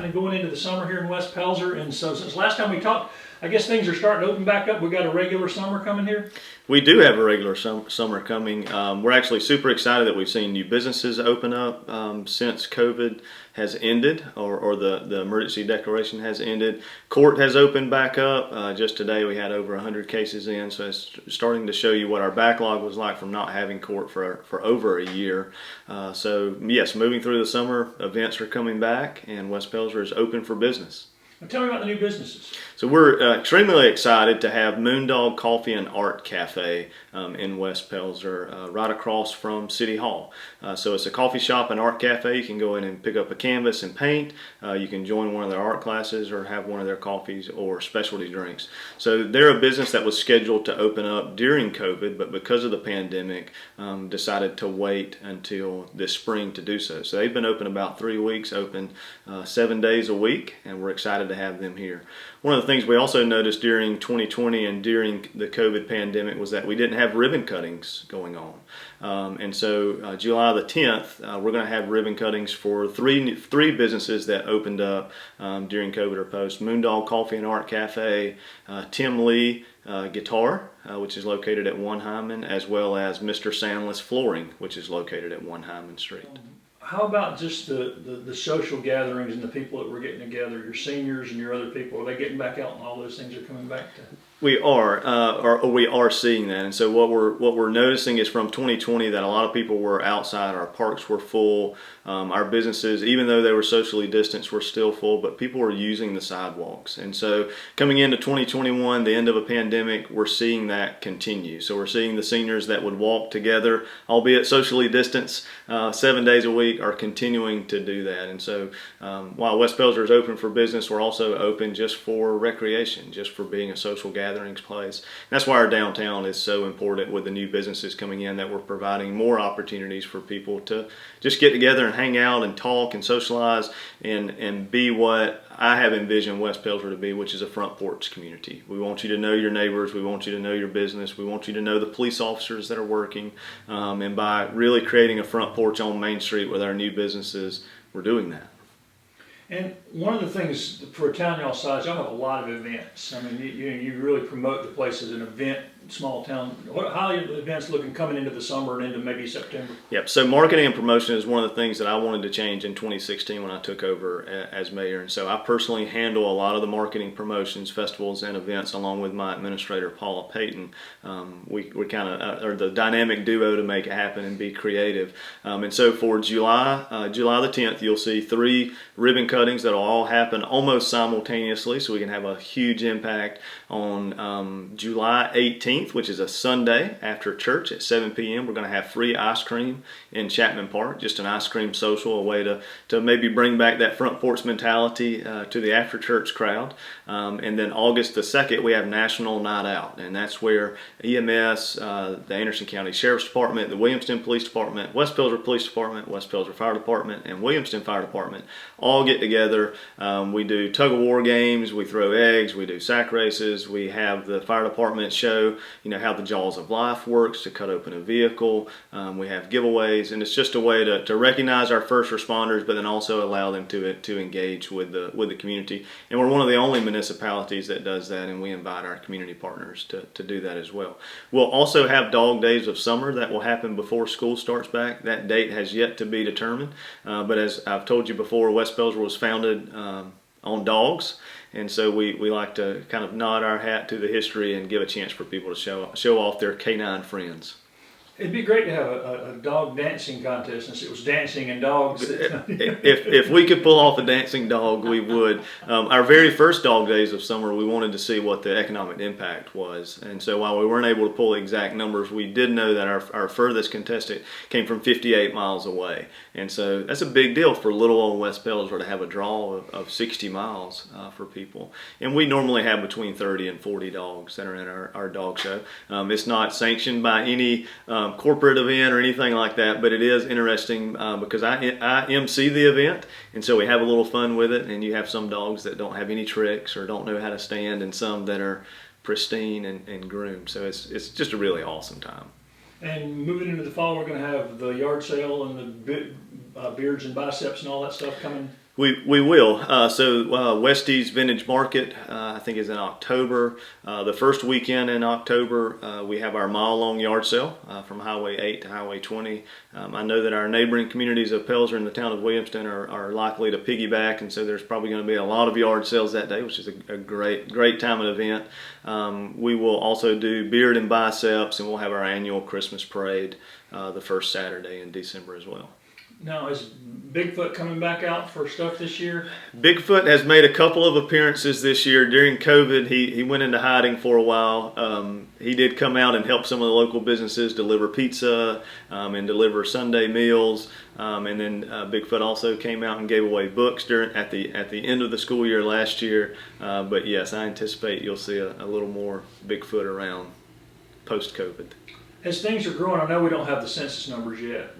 happening going into the summer here in West Pelzer. And so since last time we talked, I guess things are starting to open back up. We got a regular summer coming here. We do have a regular summer coming. We're actually super excited that we've seen new businesses open up since COVID has ended, or the emergency declaration has ended. Court has opened back up. Just today we had over 100 cases in, so it's starting to show you what our backlog was like from not having court for over a year. So yes, moving through the summer, events are coming back, and West Pelzer is open for business. Now tell me about the new businesses. So we're extremely excited to have Moondog Coffee and Art Cafe in West Pelzer, right across from City Hall. So it's a coffee shop and art cafe. You can go in and pick up a canvas and paint. You can join one of their art classes or have one of their coffees or specialty drinks. So they're a business that was scheduled to open up during COVID, but because of the pandemic, decided to wait until this spring to do so. So they've been open about 3 weeks, open 7 days a week, and we're excited to have them here. One of the things we also noticed during 2020 and during the COVID pandemic was that we didn't have ribbon cuttings going on. And so July the 10th, we're going to have ribbon cuttings for three businesses that opened up during COVID or post. Moondog Coffee and Art Cafe, Tim Lee Guitar, which is located at 1 Hyman, as well as Mr. Sandless Flooring, which is located at 1 Hyman Street. How about just the social gatherings and the people that were getting together, your seniors and your other people? Are they getting back out and all those things are coming back to? We are seeing that, and so what we're noticing is from 2020 that a lot of people were outside. Our parks were full. Our businesses, even though they were socially distanced, were still full, but people were using the sidewalks. And so coming into 2021, the end of a pandemic, we're seeing that continue. So we're seeing the seniors that would walk together, albeit socially distanced, 7 days a week, are continuing to do that. And so while West Pelzer is open for business, we're also open just for recreation, just for being a social gatherings place. And that's why our downtown is so important with the new businesses coming in, that we're providing more opportunities for people to just get together and hang out and talk and socialize and be what I have envisioned West Pelzer to be, which is a front porch community. We want you to know your neighbors. We want you to know your business. We want you to know the police officers that are working. And by really creating a front porch on Main Street with our new businesses, we're doing that. And one of the things for a town y'all size, y'all have a lot of events. I mean, you really promote the place as an event, small town. How are the events looking coming into the summer and into maybe September? Yep, so marketing and promotion is one of the things that I wanted to change in 2016 when I took over as mayor. And so I personally handle a lot of the marketing, promotions, festivals, and events along with my administrator, Paula Payton. We kind of are the dynamic duo to make it happen and be creative. And so for July the 10th, you'll see 3 ribbon cuttings that'll all happen almost simultaneously, so we can have a huge impact on July 18th, which is a Sunday after church at 7 p.m. We're going to have free ice cream in Chapman Park, just an ice cream social, a way to maybe bring back that front porch mentality to the after church crowd. And then August the 2nd, we have National Night Out, and that's where EMS, the Anderson County Sheriff's Department, the Williamston Police Department, West Pelzer Police Department, West Pelzer Fire Department, and Williamston Fire Department all get together. We do tug of war games, we throw eggs, we do sack races, we have the fire department show, how the jaws of life works to cut open a vehicle. We have giveaways, and it's just a way to recognize our first responders, but then also allow them to engage with the community. And we're one of the only municipalities that does that, and we invite our community partners to do that as well. We'll also have Dog Days of Summer that will happen before school starts back. That date has yet to be determined, but as I've told you before, West Pelzer was founded on dogs, and so we like to kind of nod our hat to the history and give a chance for people to show off their canine friends. It'd be great to have a dog dancing contest since it was dancing and dogs. If we could pull off a dancing dog, we would. Our very first Dog Days of Summer, we wanted to see what the economic impact was. And so while we weren't able to pull exact numbers, we did know that our furthest contestant came from 58 miles away. And so that's a big deal for little old West Pelzer to have a draw of 60 miles for people. And we normally have between 30 and 40 dogs that are in our dog show. It's not sanctioned by any corporate event or anything like that, but it is interesting because I MC the event, and so we have a little fun with it. And you have some dogs that don't have any tricks or don't know how to stand, and some that are pristine and groomed. So it's just a really awesome time. And moving into the fall, we're going to have the yard sale and the beards and biceps and all that stuff coming. We will. Westie's Vintage Market, I think, is in October. The first weekend in October, we have our mile-long yard sale from Highway 8 to Highway 20. I know that our neighboring communities of Pelzer and the town of Williamston are likely to piggyback, and so there's probably going to be a lot of yard sales that day, which is a great time and event. We will also do beard and biceps, and we'll have our annual Christmas parade the first Saturday in December as well. Now, is Bigfoot coming back out for stuff this year? Bigfoot has made a couple of appearances this year. During COVID, he went into hiding for a while. He did come out and help some of the local businesses deliver pizza and deliver Sunday meals. And then Bigfoot also came out and gave away books at the end of the school year last year. But yes, I anticipate you'll see a little more Bigfoot around post-COVID. As things are growing, I know we don't have the census numbers yet,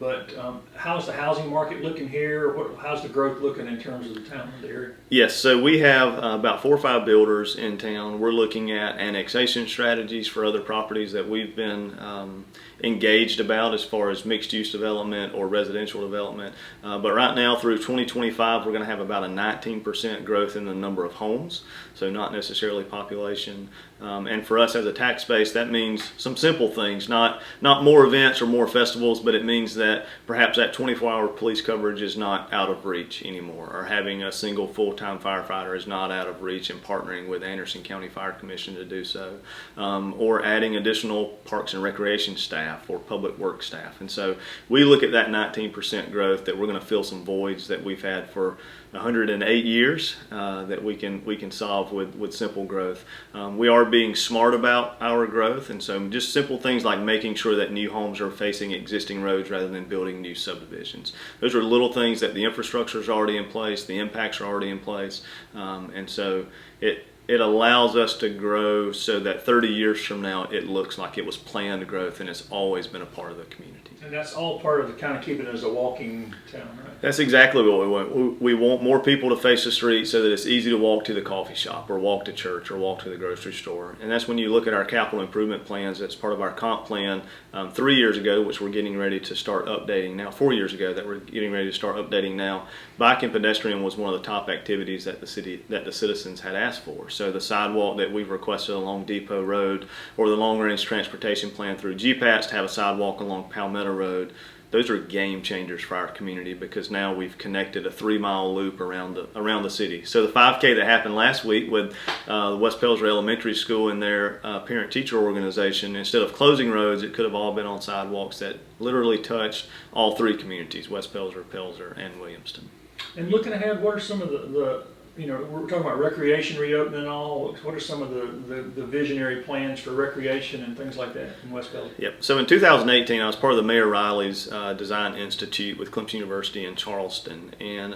but how's the housing market looking here? How's the growth looking in terms of the town and the area? Yes, so we have about 4 or 5 builders in town. We're looking at annexation strategies for other properties that we've been engaged about as far as mixed-use development or residential development. But right now through 2025, we're going to have about a 19% growth in the number of homes, so not necessarily population. And for us as a tax base, that means some simple things, not more events or more festivals, but it means that perhaps that 24-hour police coverage is not out of reach anymore, or having a single full-time firefighter is not out of reach, and partnering with Anderson County Fire Commission to do so, or adding additional parks and recreation staff or public works staff. And so we look at that 19% growth, that we're going to fill some voids that we've had for 108 years that we can solve with simple growth. We are being smart about our growth, and so just simple things like making sure that new homes are facing existing roads rather than building new subdivisions. Those are little things that the infrastructure is already in place, the impacts are already in place, and so it allows us to grow so that 30 years from now it looks like it was planned growth and it's always been a part of the community. And that's all part of the kind of keeping it as a walking town, right? That's exactly what we want. We want more people to face the street so that it's easy to walk to the coffee shop or walk to church or walk to the grocery store. And that's when you look at our capital improvement plans. That's part of our comp plan 3 years ago, which we're getting ready to start updating now. 4 years ago that we're getting ready to start updating now. Bike and pedestrian was one of the top activities that the citizens had asked for. So the sidewalk that we've requested along Depot Road, or the long-range transportation plan through GPATS to have a sidewalk along Palmetto Road, those are game changers for our community, because now we've connected a 3-mile loop around the city. So the 5K that happened last week with West Pelzer Elementary School and their parent-teacher organization, instead of closing roads, it could have all been on sidewalks that literally touched all 3 communities, West Pelzer, Pelzer, and Williamston. And looking ahead, what are some of the we're talking about recreation reopening and all. What are some of the visionary plans for recreation and things like that in West Pelzer? Yep. So in 2018, I was part of the Mayor Riley's Design Institute with Clemson University in Charleston. And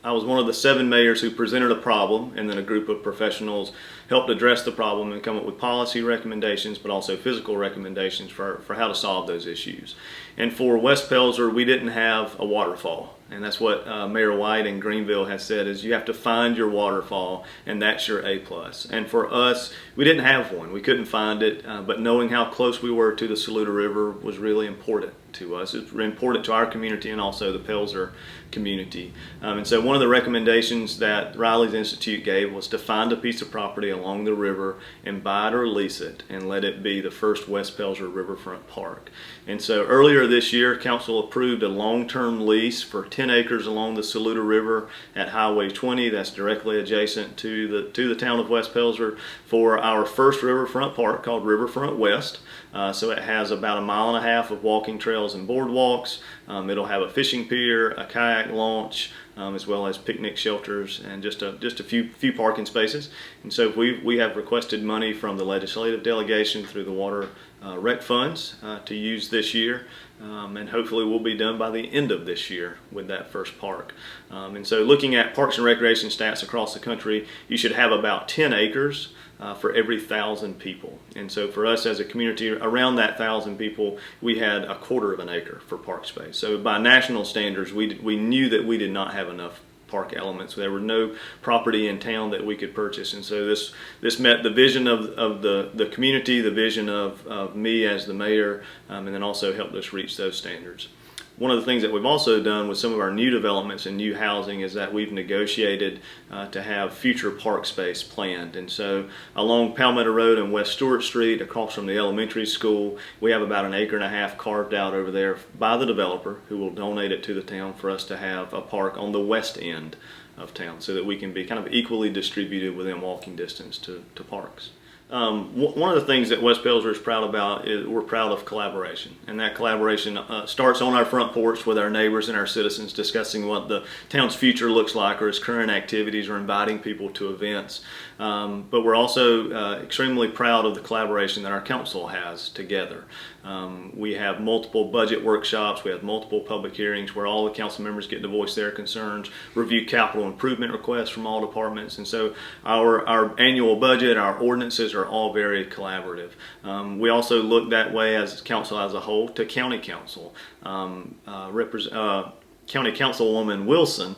I was one of the 7 mayors who presented a problem, and then a group of professionals helped address the problem and come up with policy recommendations, but also physical recommendations for how to solve those issues. And for West Pelzer, we didn't have a waterfall. And that's what Mayor White in Greenville has said, is you have to find your waterfall, and that's your A+. And for us, we didn't have one. We couldn't find it, but knowing how close we were to the Saluda River was really important to us. It's important to our community and also the Pelzer community. And so one of the recommendations that Riley's Institute gave was to find a piece of property along the river and buy it or lease it and let it be the first West Pelzer Riverfront Park. And so earlier this year, Council approved a long-term lease for 10 acres along the Saluda River at Highway 20. That's directly adjacent to the town of West Pelzer, for our first riverfront park called Riverfront West. So it has about 1.5 miles of walking trails and boardwalks. It'll have a fishing pier, a kayak launch, as well as picnic shelters and just a few parking spaces. And so we have requested money from the legislative delegation through the water rec funds to use this year, and hopefully we'll be done by the end of this year with that first park. And so looking at parks and recreation stats across the country, you should have about 10 acres for every 1,000 people. And so for us as a community, around that 1,000 people, we had 1/4 of an acre for park space. So by national standards, we knew that we did not have enough park elements. There were no property in town that we could purchase, and so this met the vision of the community, the vision of me as the mayor, and then also helped us reach those standards. One of the things that we've also done with some of our new developments and new housing is that we've negotiated to have future park space planned. And so along Palmetto Road and West Stewart Street, across from the elementary school, we have about 1.5 acres carved out over there by the developer, who will donate it to the town for us to have a park on the west end of town, so that we can be kind of equally distributed within walking distance to parks. One of the things that West Pelzer is proud about is we're proud of collaboration, and that collaboration starts on our front porch with our neighbors and our citizens, discussing what the town's future looks like or its current activities, or inviting people to events. But we're also extremely proud of the collaboration that our council has together. We have multiple budget workshops, we have multiple public hearings where all the council members get to voice their concerns, review capital improvement requests from all departments, and so our annual budget, our ordinances are all very collaborative. We also look that way as council as a whole to county council. County Councilwoman Wilson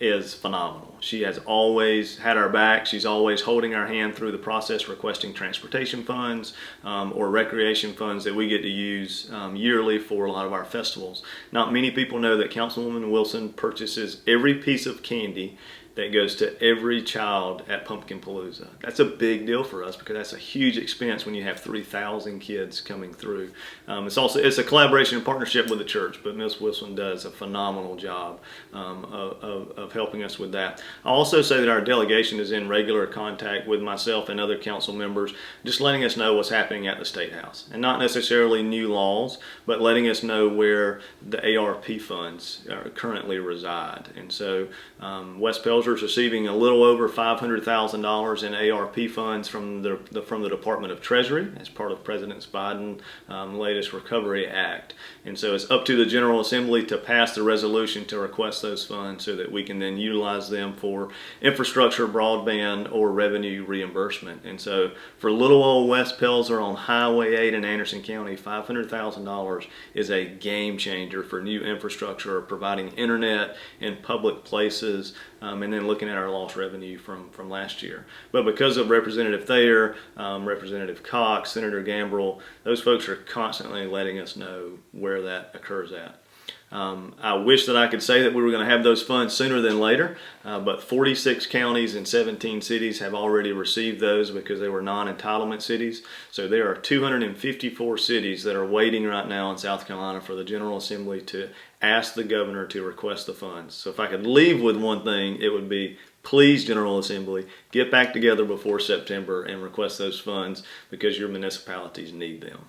is phenomenal. She has always had our back. She's always holding our hand through the process, requesting transportation funds or recreation funds that we get to use yearly for a lot of our festivals. Not many people know that Councilwoman Wilson purchases every piece of candy that goes to every child at Pumpkin Palooza. That's a big deal for us because that's a huge expense when you have 3,000 kids coming through. It's a collaboration and partnership with the church, but Ms. Wilson does a phenomenal job of helping us with that. I'll also say that our delegation is in regular contact with myself and other council members, just letting us know what's happening at the State House, and not necessarily new laws, but letting us know where the ARP funds currently reside. And so West Pelzer is receiving a little over $500,000 in ARP funds from the Department of Treasury as part of President Biden's latest Recovery Act. And so it's up to the General Assembly to pass the resolution to request those funds so that we can then utilize them for infrastructure, broadband, or revenue reimbursement. And so for little old West Pelzer on Highway 8 in Anderson County, $500,000 is a game changer for new infrastructure, or providing internet in public places, and then looking at our lost revenue from last year. But because of Representative Thayer, Representative Cox, Senator Gambrill, those folks are constantly letting us know where that occurs at. I wish that I could say that we were going to have those funds sooner than later, but 46 counties and 17 cities have already received those because they were non-entitlement cities. So there are 254 cities that are waiting right now in South Carolina for the General Assembly to ask the governor to request the funds. So if I could leave with one thing, it would be, please, General Assembly, get back together before September and request those funds, because your municipalities need them.